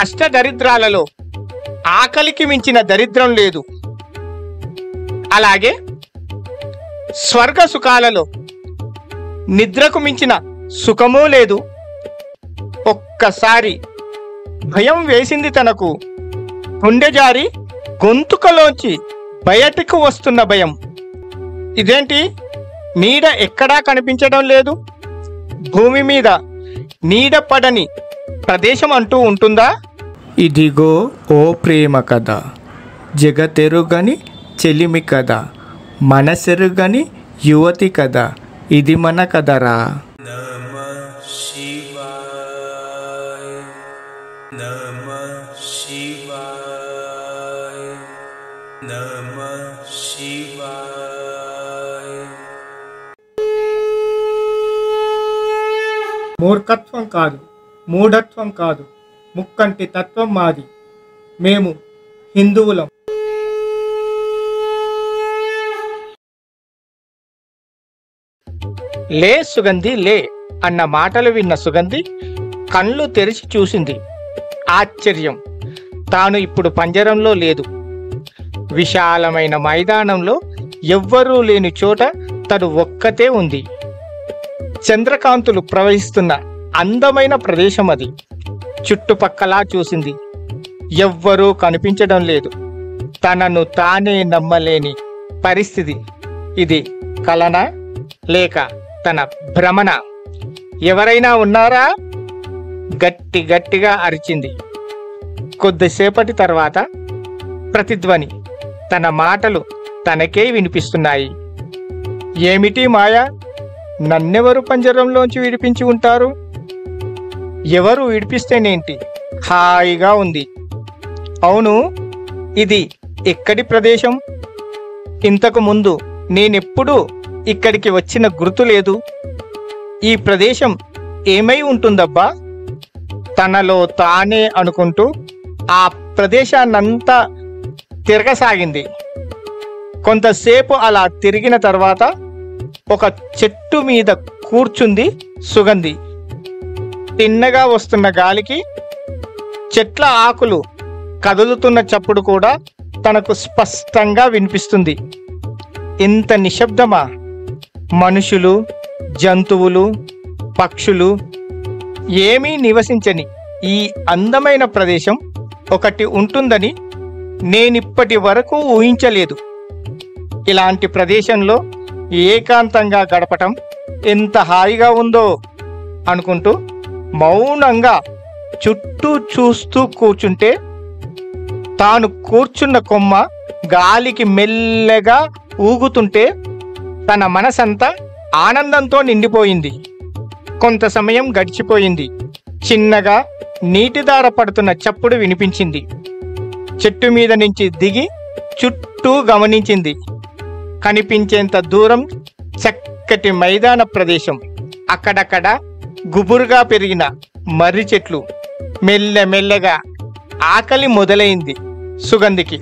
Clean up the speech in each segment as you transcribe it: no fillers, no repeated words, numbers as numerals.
అష్టదరిద్రాలలో ఆకలికి మించిన దరిద్రం లేదు. అలాగే స్వర్గ సుఖాలలో నిద్రకు మించిన సుఖమూ లేదు. ఒక్కసారి భయం వేసింది తనకు. గుండె జారి గొంతుకలోంచి బయటకు వస్తున్న భయం. ఇదేంటి, నీడ ఎక్కడా కనిపించడం లేదు? భూమి మీద నీడ పడని ప్రదేశం అంటూ ఉంటుందా? ఇదిగో ఓ ప్రేమ కథ, జగతెరుగని చెలిమి కథ, మనసెరుగని యువతి కథ, ఇది మన కథరా. నమః శివాయ, నమః శివాయ, నమః శివాయ. మూర్ఖత్వం కాదు, మూఢత్వం కాదు, ముక్కంటి తత్వం మాది. మేము హిందువులం. లే సుగంధి లే అన్న మాటలు విన్న సుగంధి కళ్ళు తెరిచి చూసింది. ఆశ్చర్యం, తాను ఇప్పుడు పంజరంలో లేదు. విశాలమైన మైదానంలో ఎవ్వరూ లేని చోట తను ఒక్కతే ఉంది. చంద్రకాంతులు ప్రవహిస్తున్న అందమైన ప్రదేశం అది. చుట్టుపక్కలా చూసింది, ఎవ్వరూ కనిపించడం లేదు. తనను తానే నమ్మలేని పరిస్థితి. ఇది కలనా లేక తన భ్రమణ? ఎవరైనా ఉన్నారా? గట్టి గట్టిగా అరిచింది. కొద్దిసేపటి తర్వాత ప్రతిధ్వని. తన మాటలు తనకే వినిపిస్తున్నాయి. ఏమిటి మాయ? నన్నెవరు పంజరంలోంచి విడిపించి ఉంటారు? ఎవరు విడిపిస్తేనేంటి, హాయిగా ఉంది. అవును, ఇది ఎక్కడి ప్రదేశం? ఇంతకు ముందు నేనెప్పుడూ ఇక్కడికి వచ్చిన గుర్తు లేదు. ఈ ప్రదేశం ఏమై ఉంటుందబ్బా? తనలో తానే అనుకుంటూ ఆ ప్రదేశాన్నంతా తిరగసాగింది. కొంతసేపు అలా తిరిగిన తర్వాత ఒక చెట్టు మీద కూర్చుంది సుగంధి. తిన్నగా వస్తున్న గాలికి చెట్ల ఆకులు కదులుతున్న చప్పుడు కూడా తనకు స్పష్టంగా వినిపిస్తుంది. ఇంత నిశ్శబ్దమా? మనుషులు, జంతువులు, పక్షులు ఏమీ నివసించని ఈ అందమైన ప్రదేశం ఒకటి ఉంటుందని నేనిప్పటి వరకు ఊహించలేదు. ఇలాంటి ప్రదేశంలో ఏకాంతంగా గడపటం ఎంత హాయిగా ఉందో అనుకుంటూ మౌనంగా చుట్టూ చూస్తూ కూర్చుంటే తాను కూర్చున్న కొమ్మ గాలికి మెల్లగా ఊగుతుంటే తన మనసంతా ఆనందంతో నిండిపోయింది. కొంత సమయం గడిచిపోయింది. చిన్నగా నీటిదార పడుతున్న చప్పుడు వినిపించింది. చెట్టు మీద నుంచి దిగి చుట్టూ గమనించింది. కనిపించేంత దూరం చక్కటి మైదాన ప్రదేశం. అక్కడక్కడ గుబురుగా పెరిగిన మర్రి చెట్లు. మెల్లమెల్లగా ఆకలి మొదలైంది సుగంధికి.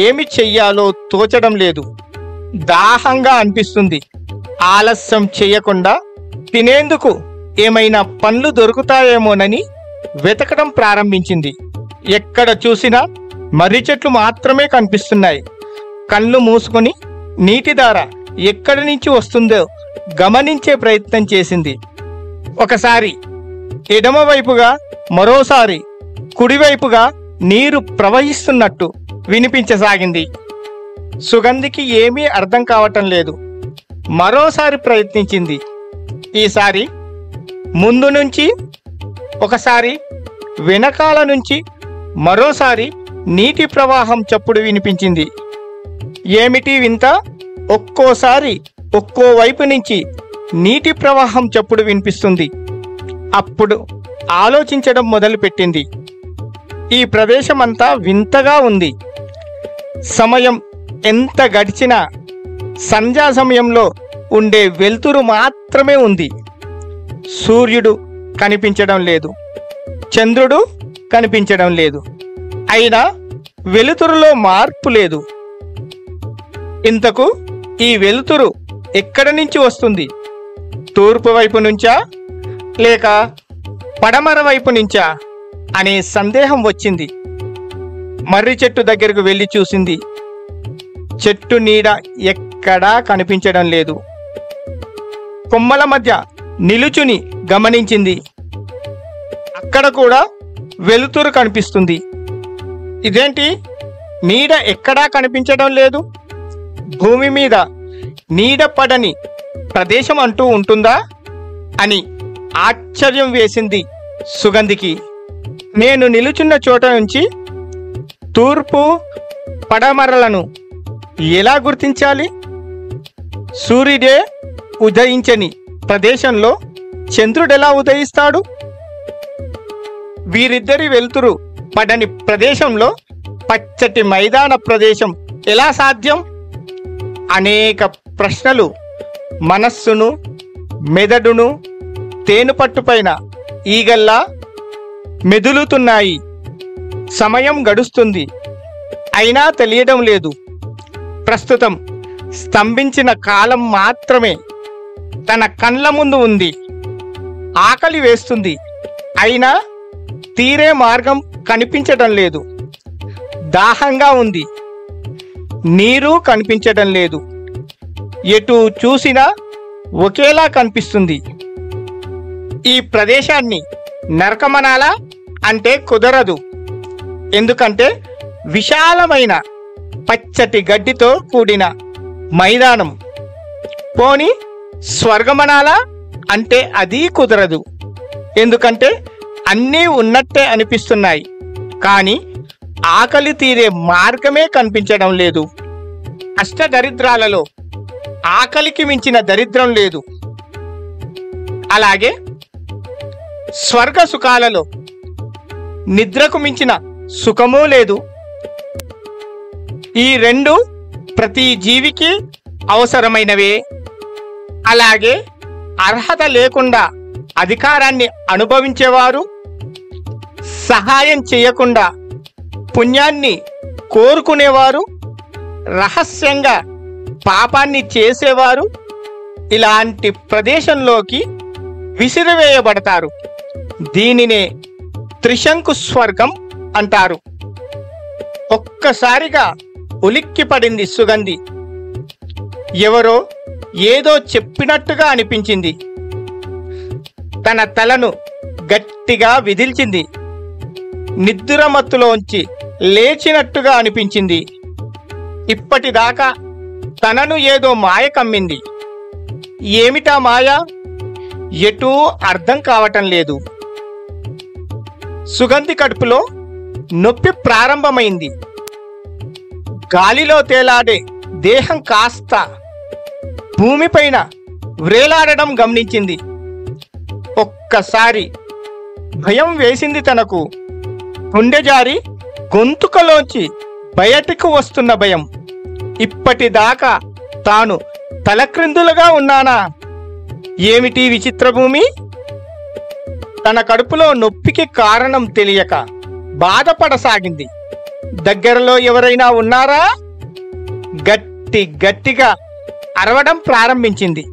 ఏమి చెయ్యాలో తోచడం లేదు. దాహంగా అనిపిస్తుంది. ఆలస్యం చెయ్యకుండా తినేందుకు ఏమైనా పండ్లు దొరుకుతాయేమోనని వెతకడం ప్రారంభించింది. ఎక్కడ చూసినా మర్రి చెట్లు మాత్రమే కనిపిస్తున్నాయి. కళ్ళు మూసుకొని నీటిదార ఎక్కడి నుంచి వస్తుందో గమనించే ప్రయత్నం చేసింది. ఒకసారి ఎడమవైపుగా, మరోసారి కుడివైపుగా నీరు ప్రవహిస్తున్నట్టు వినిపించసాగింది. సుగంధికి ఏమీ అర్థం కావటం లేదు. మరోసారి ప్రయత్నించింది. ఈసారి ముందు నుంచి, ఒకసారి వెనకాల నుంచి, మరోసారి నీటి ప్రవాహం చప్పుడు వినిపించింది. ఏమిటి వింత? ఒక్కోసారి ఒక్కో వైపు నుంచి నీటి ప్రవాహం చప్పుడు వినిపిస్తుంది. అప్పుడు ఆలోచించడం మొదలుపెట్టింది. ఈ ప్రదేశమంతా వింతగా ఉంది. సమయం ఎంత గడిచినా సంధ్యా సమయంలో ఉండే వెలుతురు మాత్రమే ఉంది. సూర్యుడు కనిపించడం లేదు, చంద్రుడు కనిపించడం లేదు. అయినా వెలుతురులో మార్పు లేదు. ఇంతకు ఈ వెలుతురు ఎక్కడి నుంచి వస్తుంది? తూర్పు వైపు నుంచా లేక పడమర వైపు నుంచా? అనే సందేహం వచ్చింది. మర్రి చెట్టు దగ్గరకు వెళ్ళి చూసింది. చెట్టు నీడ ఎక్కడా కనిపించడం లేదు. కొమ్మల మధ్య నిలుచుని గమనించింది. అక్కడ కూడా వెలుతురు కనిపిస్తుంది. ఇదేంటి, నీడ ఎక్కడా కనిపించడం లేదు? భూమి మీద నీడ పడని ప్రదేశం అంటూ ఉంటుందా అని ఆశ్చర్యం వేసింది సుగంధికి. నేను నిలుచున్న చోట నుంచి తూర్పు పడమరలను ఎలా గుర్తించాలి? సూర్యుడే ఉదయించని ప్రదేశంలో చంద్రుడెలా ఉదయిస్తాడు? వీరిద్దరి వెలుతురు పడని ప్రదేశంలో పచ్చటి మైదాన ప్రదేశం ఎలా సాధ్యం? అనేక ప్రశ్నలు మనస్సును, మెదడును తేనుపట్టుపైన ఈగల్లా మెదులుతున్నాయి. సమయం గడుస్తుంది, అయినా తెలియడం లేదు. ప్రస్తుతం స్తంభించిన కాలం మాత్రమే తన కండ్ల ముందు ఉంది. ఆకలి వేస్తుంది, అయినా తీరే మార్గం కనిపించడం లేదు. దాహంగా ఉంది, నీరు కనిపించడం లేదు. ఎటు చూసినా ఒకేలా కనిపిస్తుంది. ఈ ప్రదేశాన్ని నరకమనాలా అంటే కుదరదు. ఎందుకంటే విశాలమైన పచ్చటి గడ్డితో కూడిన మైదానం. పోని స్వర్గమనాలా అంటే అది కుదరదు. ఎందుకంటే అన్నీ ఉన్నట్టే అనిపిస్తున్నాయి, కానీ ఆకలి తీరే మార్గమే కనిపించడం లేదు. అష్టదరిద్రాలలో ఆకలికి మించిన దరిద్రం లేదు. అలాగే స్వర్గ సుఖాలలో నిద్రకు మించిన సుఖమూ లేదు. ఈ రెండు ప్రతి జీవికి అవసరమైనవే. అలాగే అర్హత లేకుండా అధికారాన్ని అనుభవించేవారు, సహాయం చేయకుండా పుణ్యాన్ని కోరుకునేవారు, రహస్యంగా పాపాన్ని చేసేవారు ఇలాంటి ప్రదేశంలోకి విసిరివేయబడతారు. దీనినే త్రిశంకు స్వర్గం అంటారు. ఒక్కసారిగా ఉలిక్కి పడింది సుగంధి. ఎవరో ఏదో చెప్పినట్టుగా అనిపించింది. తన తలను గట్టిగా విదిల్చింది. నిద్రమత్తులోంచి లేచినట్టుగా అనిపించింది. ఇప్పటిదాకా తనను ఏదో మాయ కమ్మింది. ఏమిటా మాయ? ఎటూ అర్థం కావటం లేదు. సుగంధి కడుపులో నొప్పి ప్రారంభమైంది. గాలిలో తేలాడే దేహం కాస్త భూమిపైన వ్రేలాడడం గమనించింది. ఒక్కసారి భయం వేసింది తనకు. గుండె జారి గొంతుకలోంచి బయటికి వస్తున్న భయం. ఇప్పటిదాకా తాను తలక్రిందులుగా ఉన్నానా? ఏమిటి విచిత్ర భూమి? తన కడుపులో నొప్పికి కారణం తెలియక బాధపడసాగింది. దగ్గరలో ఎవరైనా ఉన్నారా? గట్టిగా అరవడం ప్రారంభించింది.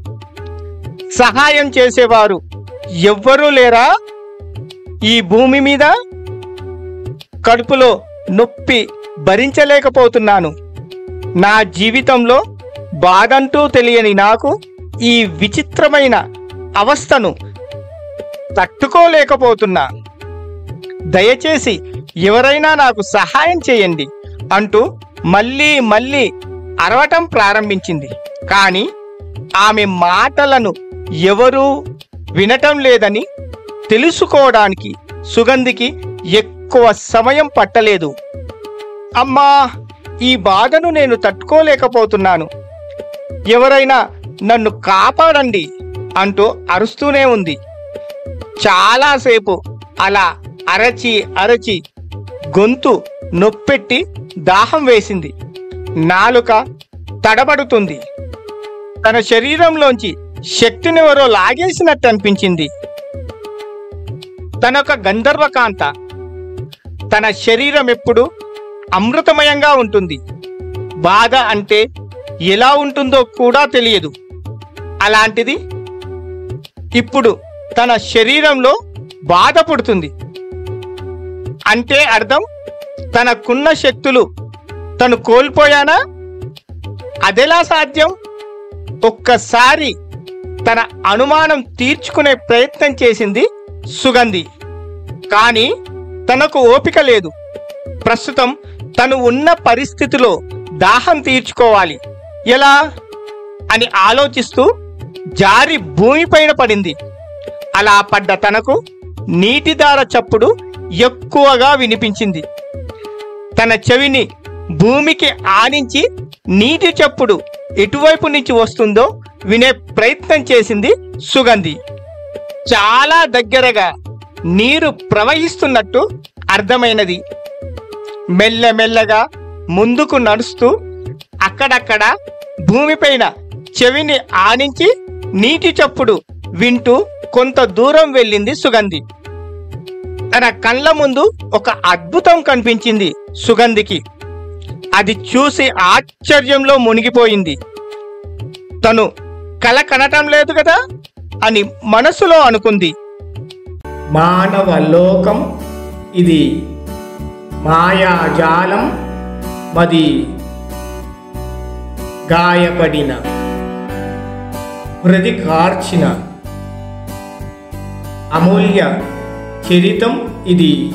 సహాయం చేసేవారు ఎవ్వరూ లేరా ఈ భూమి మీద? కడుపులో నొప్పి భరించలేకపోతున్నాను. నా జీవితంలో బాధంటూ తెలియని నాకు ఈ విచిత్రమైన అవస్థను తట్టుకోలేకపోతున్నా. దయచేసి ఎవరైనా నాకు సహాయం చేయండి అంటూ మళ్ళీ అరవటం ప్రారంభించింది. కానీ ఆమె మాటలను ఎవరూ వినటం లేదని తెలుసుకోవడానికి సుగంధికి ఎక్కువ సమయం పట్టలేదు. అమ్మా, ఈ బాధను నేను తట్టుకోలేకపోతున్నాను, ఎవరైనా నన్ను కాపాడండి అంటూ అరుస్తూనే ఉంది. చాలాసేపు అలా అరచి గొంతు నొప్పెట్టి దాహం వేసింది. నాలుక తడబడుతుంది. తన శరీరంలోంచి శక్తినెవరో లాగేసినట్టు అనిపించింది. తనొక గంధర్వకాంత. తన శరీరం ఎప్పుడు అమృతమయంగా ఉంటుంది. బాధ అంటే ఎలా ఉంటుందో కూడా తెలియదు. అలాంటిది ఇప్పుడు తన శరీరంలో బాధ పుడుతుంది. అంటే అర్థం తనకున్న శక్తులు తను కోల్పోయానా? అదెలా సాధ్యం? ఒక్కసారి తన అనుమానం తీర్చుకునే ప్రయత్నం చేసింది సుగంధి. కానీ తనకు ఓపిక లేదు. ప్రస్తుతం తను ఉన్న పరిస్థితిలో దాహం తీర్చుకోవాలి. ఎలా అని ఆలోచిస్తూ జారి భూమిపైన పడింది. అలా పడ్డ తనకు నీటిధార చప్పుడు ఎక్కువగా వినిపించింది. తన చెవిని భూమికి ఆనించి నీటి చప్పుడు ఎటువైపు నుంచి వస్తుందో వినే ప్రయత్నం చేసింది సుగంధి. చాలా దగ్గరగా నీరు ప్రవహిస్తున్నట్టు అర్థమైనది. మెల్లమెల్లగా ముందుకు నడుస్తూ అక్కడక్కడ భూమిపైన చెవిని ఆనించి నీటి చప్పుడు వింటూ కొంత దూరం వెళ్ళింది సుగంధి. తన కళ్ళ ముందు ఒక అద్భుతం కనిపించింది సుగంధికి. అది చూసి ఆశ్చర్యంలో మునిగిపోయింది. తను కల కనటం లేదు కదా అని మనసులో అనుకుంది. మానవ లోకం ఇది మాయాజాలం మది గాయపడిన హృది కార్చిన అమూల్య చరితం ఇది.